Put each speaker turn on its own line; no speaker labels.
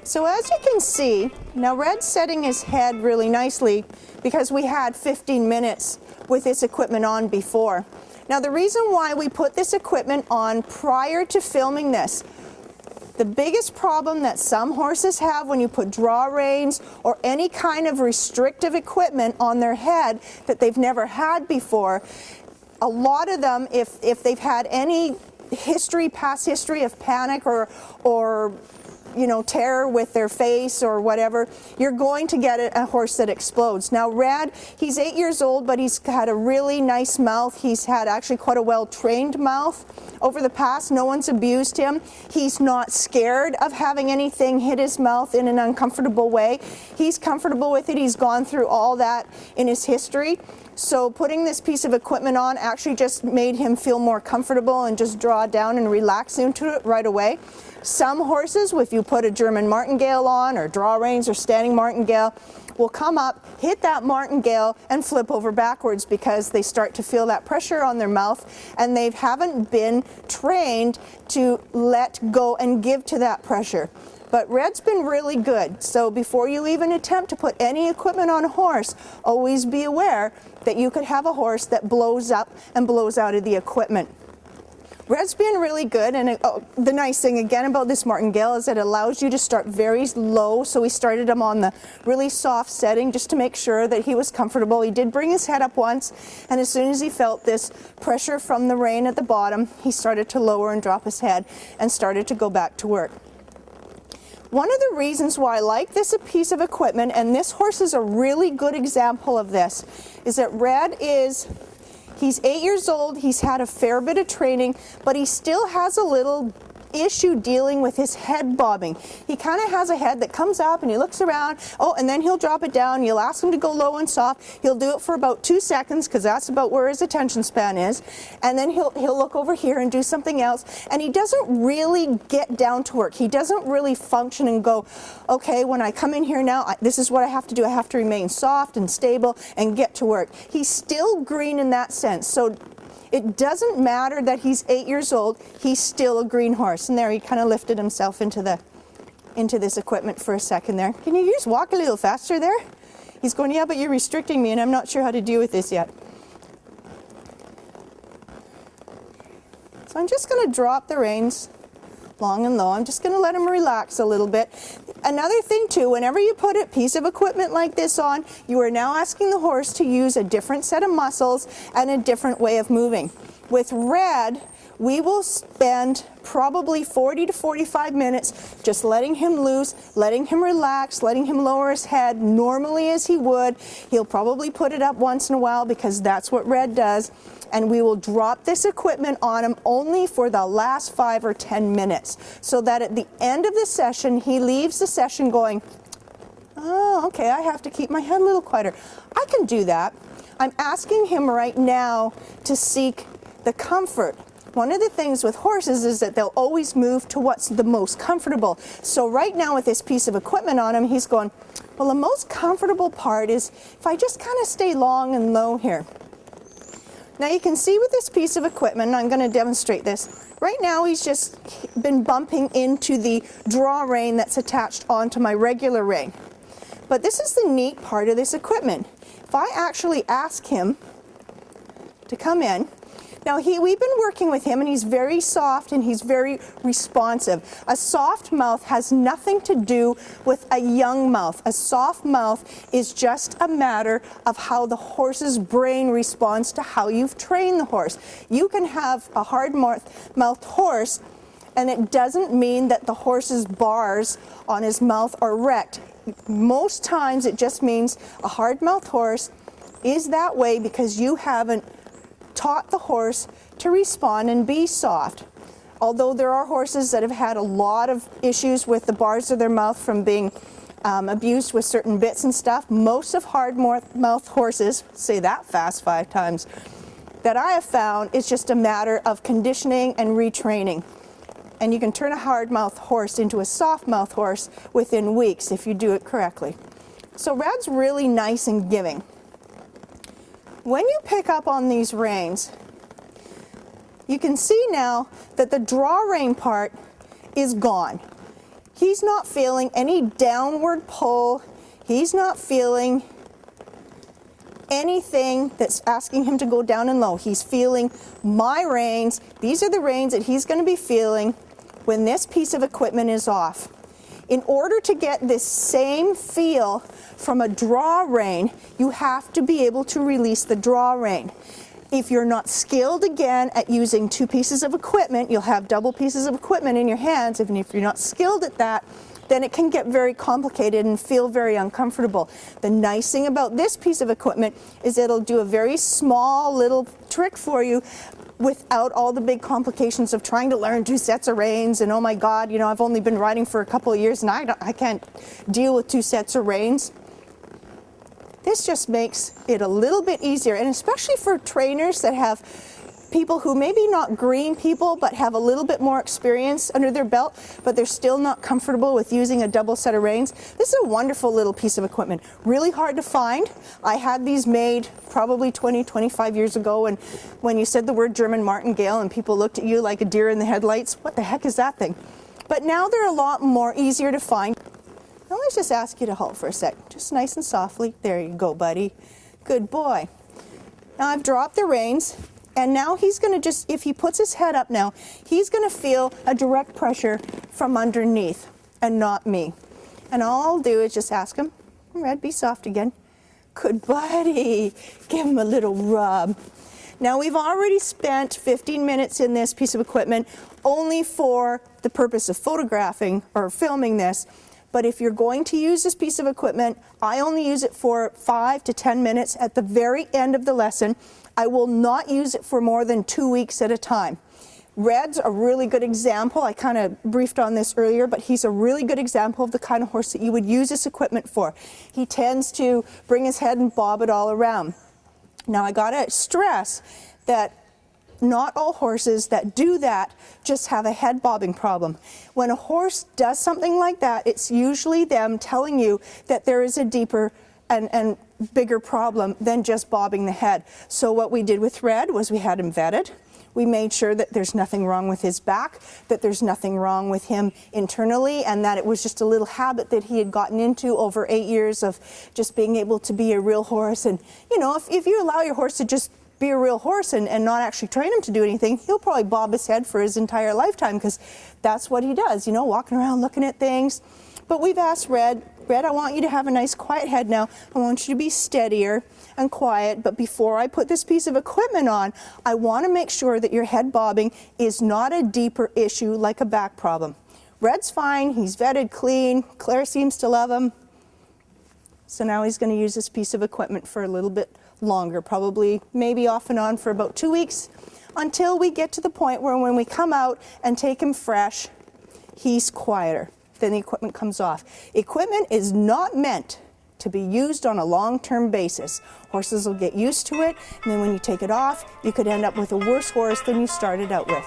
So as you can see, now Red's setting his head really nicely because we had 15 minutes with this equipment on before. Now the reason why we put this equipment on prior to filming this, the biggest problem that some horses have when you put draw reins or any kind of restrictive equipment on their head that they've never had before, a lot of them, if they've had any past history of panic or you know, terror with their face or whatever, you're going to get a horse that explodes. Now Red, he's 8 years old, but he's had a really nice mouth. He's had actually quite a well-trained mouth over the past. No one's abused him. He's not scared of having anything hit his mouth in an uncomfortable way. He's comfortable with it. He's gone through all that in his history. So putting this piece of equipment on actually just made him feel more comfortable and just draw down and relax into it right away. Some horses, if you put a German Martingale on or draw reins or standing Martingale, will come up, hit that Martingale and flip over backwards because they start to feel that pressure on their mouth and they haven't been trained to let go and give to that pressure. But Red's been really good, so before you even attempt to put any equipment on a horse, always be aware that you could have a horse that blows up and blows out of the equipment. Red's been really good, and the nice thing again about this Martingale is it allows you to start very low, so we started him on the really soft setting just to make sure that he was comfortable. He did bring his head up once, and as soon as he felt this pressure from the rein at the bottom, he started to lower and drop his head and started to go back to work. One of the reasons why I like this piece of equipment, and this horse is a really good example of this, is that Red he's 8 years old, he's had a fair bit of training, but he still has a little issue dealing with his head bobbing. He kind of has a head that comes up and he looks around, oh, and then he'll drop it down. You'll ask him to go low and soft. He'll do it for about 2 seconds because that's about where his attention span is. And then he'll look over here and do something else. And he doesn't really get down to work. He doesn't really function and go, okay, when I come in here now, this is what I have to do. I have to remain soft and stable and get to work. He's still green in that sense. So it doesn't matter that he's 8 years old, he's still a green horse. And there he kind of lifted himself into this equipment for a second there. Can you just walk a little faster there? He's going, yeah, but you're restricting me and I'm not sure how to deal with this yet. So I'm just going to drop the reins long and low. I'm just going to let him relax a little bit. Another thing too, whenever you put a piece of equipment like this on, you are now asking the horse to use a different set of muscles and a different way of moving. With Red, we will spend probably 40 to 45 minutes just letting him loose, letting him relax, letting him lower his head normally as he would. He'll probably put it up once in a while because that's what Red does. And we will drop this equipment on him only for the last 5 or 10 minutes so that at the end of the session, he leaves the session going, oh, okay, I have to keep my head a little quieter. I can do that. I'm asking him right now to seek the comfort. One of the things with horses is that they'll always move to what's the most comfortable. So right now with this piece of equipment on him, he's going, well, the most comfortable part is if I just kind of stay long and low here. Now you can see with this piece of equipment, and I'm going to demonstrate this, right now he's just been bumping into the draw rein that's attached onto my regular rein. But this is the neat part of this equipment. If I actually ask him to come in, now we've been working with him and he's very soft and he's very responsive. A soft mouth has nothing to do with a young mouth. A soft mouth is just a matter of how the horse's brain responds to how you've trained the horse. You can have a hard-mouthed horse and it doesn't mean that the horse's bars on his mouth are wrecked. Most times it just means a hard-mouthed horse is that way because you haven't taught the horse to respond and be soft. Although there are horses that have had a lot of issues with the bars of their mouth from being abused with certain bits and stuff, most of hard-mouthed horses, say that fast 5 times, that I have found is just a matter of conditioning and retraining. And you can turn a hard-mouthed horse into a soft-mouthed horse within weeks if you do it correctly. So Red's really nice and giving. When you pick up on these reins, you can see now that the draw rein part is gone. He's not feeling any downward pull. He's not feeling anything that's asking him to go down and low. He's feeling my reins. These are the reins that he's going to be feeling when this piece of equipment is off. In order to get this same feel from a draw rein, you have to be able to release the draw rein. If you're not skilled again at using two pieces of equipment, you'll have double pieces of equipment in your hands, and if you're not skilled at that, then it can get very complicated and feel very uncomfortable. The nice thing about this piece of equipment is it'll do a very small little trick for you without all the big complications of trying to learn two sets of reins, and oh my God, you know, I've only been riding for a couple of years and I can't deal with two sets of reins. This just makes it a little bit easier, and especially for trainers that have people who maybe not green people but have a little bit more experience under their belt, but they're still not comfortable with using a double set of reins. This is a wonderful little piece of equipment. Really hard to find. I had these made probably 20, 25 years ago, and when you said the word German Martingale and people looked at you like a deer in the headlights, what the heck is that thing? But now they're a lot more easier to find. Now let's just ask you to halt for a sec. Just nice and softly. There you go, buddy. Good boy. Now I've dropped the reins, and now he's going to just, if he puts his head up now, he's going to feel a direct pressure from underneath and not me. And all I'll do is just ask him, Red, be soft again. Good buddy. Give him a little rub. Now we've already spent 15 minutes in this piece of equipment only for the purpose of photographing or filming this. But if you're going to use this piece of equipment, I only use it for 5 to 10 minutes at the very end of the lesson. I will not use it for more than 2 weeks at a time. Red's a really good example. I kind of briefed on this earlier, but he's a really good example of the kind of horse that you would use this equipment for. He tends to bring his head and bob it all around. Now I gotta stress that not all horses that do that just have a head bobbing problem. When a horse does something like that, it's usually them telling you that there is a deeper and bigger problem than just bobbing the head. So what we did with Red was we had him vetted. We made sure that there's nothing wrong with his back, that there's nothing wrong with him internally, and that it was just a little habit that he had gotten into over 8 years of just being able to be a real horse. And you know, if you allow your horse to just be a real horse and not actually train him to do anything, he'll probably bob his head for his entire lifetime, because that's what he does, you know, walking around looking at things. But we've asked Red, I want you to have a nice quiet head now. I want you to be steadier and quiet, but before I put this piece of equipment on, I want to make sure that your head bobbing is not a deeper issue like a back problem. Red's fine, he's vetted clean, Claire seems to love him. So now he's going to use this piece of equipment for a little bit longer, probably maybe off and on for about 2 weeks, until we get to the point where when we come out and take him fresh, he's quieter. Then the equipment comes off. Equipment is not meant to be used on a long-term basis. Horses will get used to it, and then when you take it off, you could end up with a worse horse than you started out with.